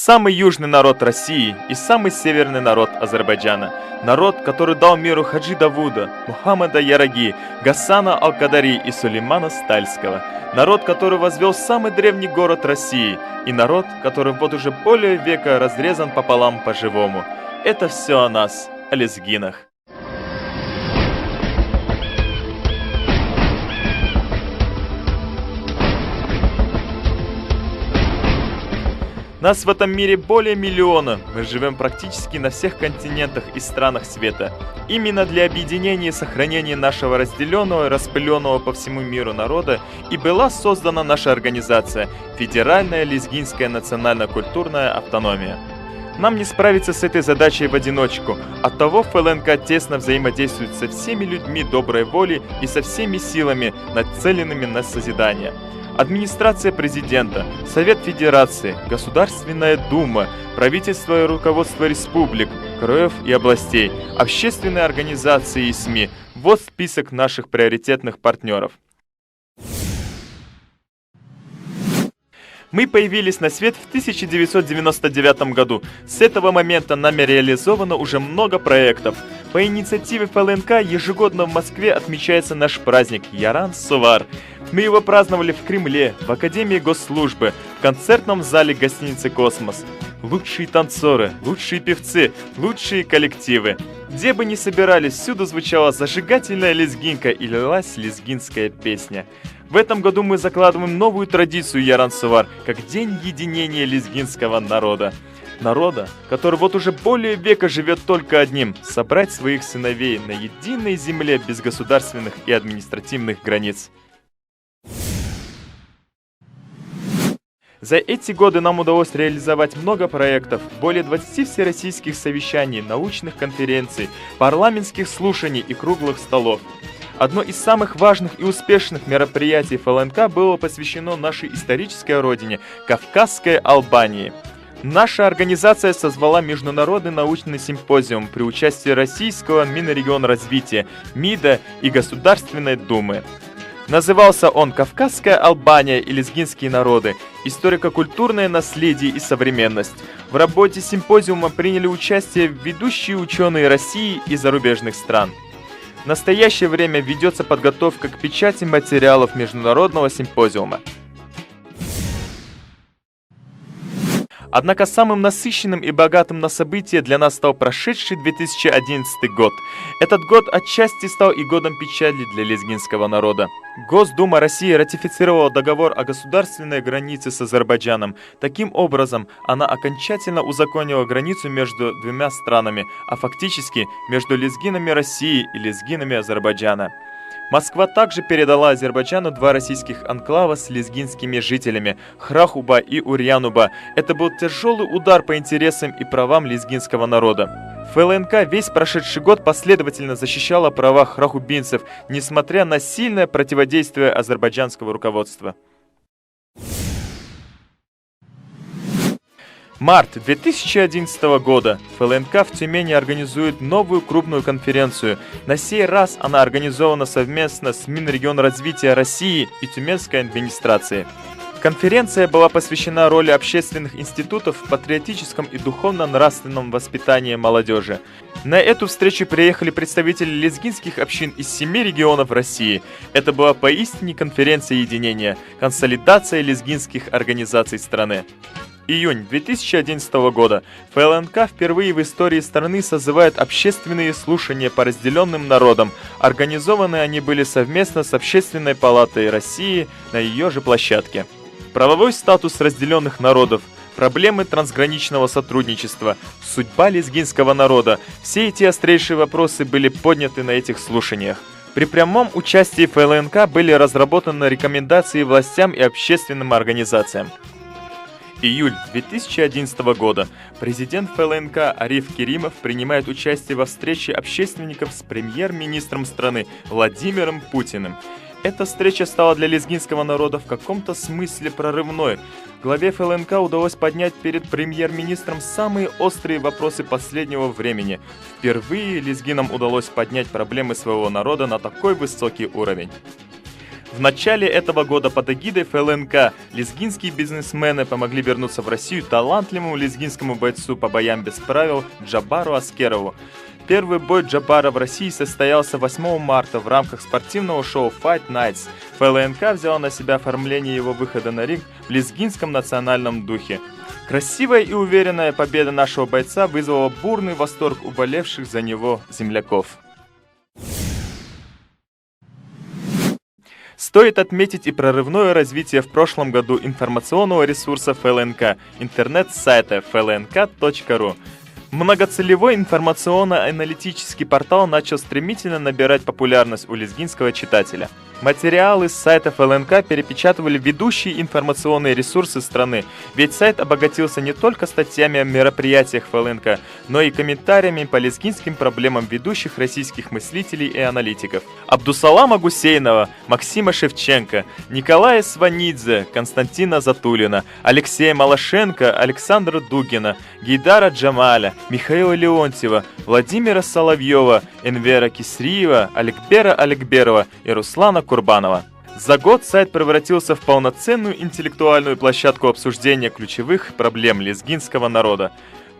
самый южный народ России и самый северный народ Азербайджана. Народ, который дал миру Хаджи Давуда, Мухаммада Яраги, Гасана Аль-Кадари и Сулеймана Стальского. Народ, который возвел самый древний город России. И народ, который вот уже более века разрезан пополам по-живому. Это все о нас, о лезгинах. Нас в этом мире более миллиона. Мы живем практически на всех континентах и странах света. Именно для объединения и сохранения нашего разделенного и распыленного по всему миру народа и была создана наша организация Федеральная лезгинская национально-культурная автономия. Нам не справиться с этой задачей в одиночку. Оттого ФЛНК тесно взаимодействует со всеми людьми доброй воли и со всеми силами, нацеленными на созидание. Администрация президента, Совет Федерации, Государственная Дума, правительство и руководство республик, краев и областей, общественные организации и СМИ. Вот список наших приоритетных партнеров. Мы появились на свет в 1999 году. С этого момента нами реализовано уже много проектов. По инициативе ФЛНК ежегодно в Москве отмечается наш праздник Яран-Сувар. Мы его праздновали в Кремле, в Академии Госслужбы, в концертном зале гостиницы «Космос». Лучшие танцоры, лучшие певцы, лучшие коллективы. Где бы ни собирались, всюду звучала зажигательная лезгинка и лилась лезгинская песня. В этом году мы закладываем новую традицию Яран-Сувар, как День единения лезгинского народа. Народа, который вот уже более века живет только одним – собрать своих сыновей на единой земле без государственных и административных границ. За эти годы нам удалось реализовать много проектов, более 20 всероссийских совещаний, научных конференций, парламентских слушаний и круглых столов. Одно из самых важных и успешных мероприятий ФЛНК было посвящено нашей исторической родине – Кавказской Албании. Наша организация созвала международный научный симпозиум при участии Российского Минрегионразвития, МИДа и Государственной Думы. Назывался он «Кавказская Албания и лезгинские народы. Историко-культурное наследие и современность». В работе симпозиума приняли участие ведущие ученые России и зарубежных стран. В настоящее время ведется подготовка к печати материалов международного симпозиума. Однако самым насыщенным и богатым на события для нас стал прошедший 2011 год. Этот год отчасти стал и годом печали для лезгинского народа. Госдума России ратифицировала договор о государственной границе с Азербайджаном. Таким образом, она окончательно узаконила границу между двумя странами, а фактически между лезгинами России и лезгинами Азербайджана. Москва также передала Азербайджану два российских анклава с лезгинскими жителями – Храхуба и Урьянуба. Это был тяжелый удар по интересам и правам лезгинского народа. ФЛНК весь прошедший год последовательно защищала права храхубинцев, несмотря на сильное противодействие азербайджанского руководства. Март 2011 года. ФЛНК в Тюмени организует новую крупную конференцию. На сей раз она организована совместно с Минрегионразвития России и Тюменской администрацией. Конференция была посвящена роли общественных институтов в патриотическом и духовно-нравственном воспитании молодежи. На эту встречу приехали представители лезгинских общин из 7 регионов России. Это была поистине конференция единения, консолидация лезгинских организаций страны. Июнь 2011 года. ФЛНК впервые в истории страны созывает общественные слушания по разделенным народам. Организованы они были совместно с Общественной палатой России на ее же площадке. Правовой статус разделенных народов, проблемы трансграничного сотрудничества, судьба лезгинского народа – все эти острейшие вопросы были подняты на этих слушаниях. При прямом участии ФЛНК были разработаны рекомендации властям и общественным организациям. Июль 2011 года. Президент ФЛНК Ариф Керимов принимает участие во встрече общественников с премьер-министром страны Владимиром Путиным. Эта встреча стала для лезгинского народа в каком-то смысле прорывной. Главе ФЛНК удалось поднять перед премьер-министром самые острые вопросы последнего времени. Впервые лезгинам удалось поднять проблемы своего народа на такой высокий уровень. В начале этого года под эгидой ФЛНК лезгинские бизнесмены помогли вернуться в Россию талантливому лезгинскому бойцу по боям без правил Джабару Аскерову. Первый бой Джабара в России состоялся 8 марта в рамках спортивного шоу Fight Nights. ФЛНК взяла на себя оформление его выхода на ринг в лезгинском национальном духе. Красивая и уверенная победа нашего бойца вызвала бурный восторг у болевших за него земляков. Стоит отметить и прорывное развитие в прошлом году информационного ресурса ФЛНК, интернет-сайта flnk.ru. Многоцелевой информационно-аналитический портал начал стремительно набирать популярность у лезгинского читателя. Материалы с сайта ФЛНК перепечатывали ведущие информационные ресурсы страны, ведь сайт обогатился не только статьями о мероприятиях ФЛНК, но и комментариями по лезгинским проблемам ведущих российских мыслителей и аналитиков. Абдусалама Гусейнова, Максима Шевченко, Николая Сванидзе, Константина Затулина, Алексея Малашенко, Александра Дугина, Гейдара Джамаля, Михаила Леонтьева, Владимира Соловьева, Энвера Кисриева, Аликбера Аликберова и Руслана Курбанова. За год сайт превратился в полноценную интеллектуальную площадку обсуждения ключевых проблем лезгинского народа.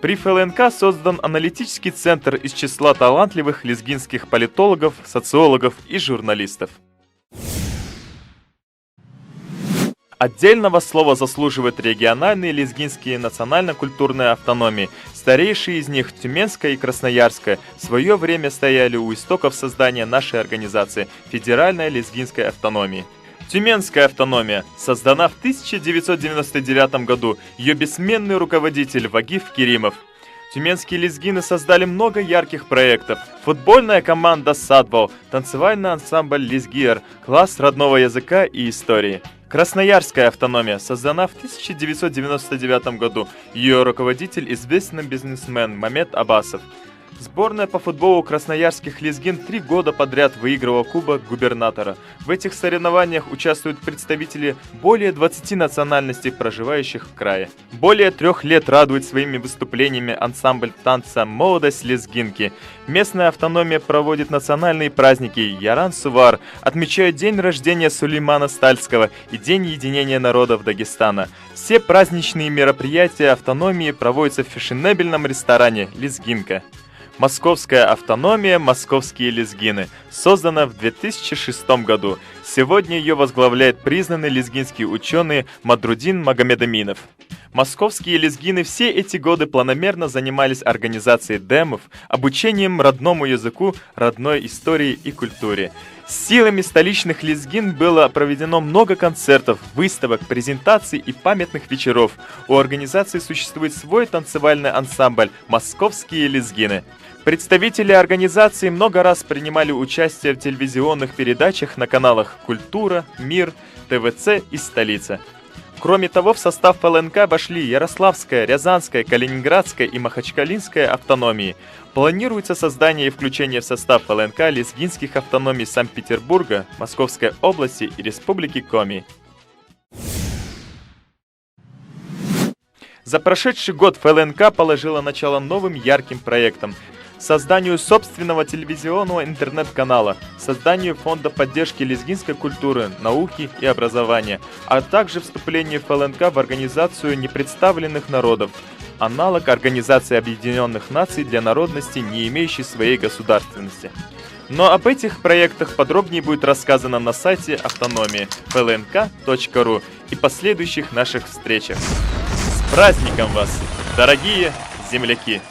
При ФЛНК создан аналитический центр из числа талантливых лезгинских политологов, социологов и журналистов. Отдельного слова заслуживают региональные лезгинские национально-культурные автономии. Старейшие из них, Тюменская и Красноярская, в свое время стояли у истоков создания нашей организации – Федеральной лезгинской автономии. Тюменская автономия создана в 1999 году, ее бессменный руководитель Вагиф Керимов. Тюменские лезгины создали много ярких проектов. Футбольная команда «Садвал», танцевальный ансамбль «Лезгир», класс родного языка и истории. Красноярская автономия создана в 1999 году. Ее руководитель – известный бизнесмен Мамед Абасов. Сборная по футболу красноярских лезгин 3 года подряд выигрывала Кубок губернатора. В этих соревнованиях участвуют представители более 20 национальностей, проживающих в крае. Более 3 лет радует своими выступлениями ансамбль танца «Молодость лезгинки». Местная автономия проводит национальные праздники Яран-Сувар, отмечают день рождения Сулеймана Стальского и День единения народов Дагестана. Все праздничные мероприятия автономии проводятся в фешенебельном ресторане «Лезгинка». Московская автономия «Московские лезгины» создана в 2006 году. Сегодня ее возглавляет признанный лезгинский ученый Мадрудин Магомедаминов. Московские лезгины все эти годы планомерно занимались организацией демов, обучением родному языку, родной истории и культуре. Силами столичных лезгин было проведено много концертов, выставок, презентаций и памятных вечеров. У организации существует свой танцевальный ансамбль «Московские лезгины». Представители организации много раз принимали участие в телевизионных передачах на каналах «Культура», «Мир», ТВЦ и «Столица». Кроме того, в состав ФЛНК вошли Ярославская, Рязанская, Калининградская и Махачкалинская автономии. Планируется создание и включение в состав ФЛНК лезгинских автономий Санкт-Петербурга, Московской области и Республики Коми. За прошедший год ФЛНК положила начало новым ярким проектам: созданию собственного телевизионного интернет-канала, созданию фонда поддержки лезгинской культуры, науки и образования, а также вступлению ФЛНК в Организацию непредставленных народов, аналог Организации Объединенных Наций для народностей, не имеющей своей государственности. Но об этих проектах подробнее будет рассказано на сайте автономии flnk.ru и последующих наших встречах. С праздником вас, дорогие земляки!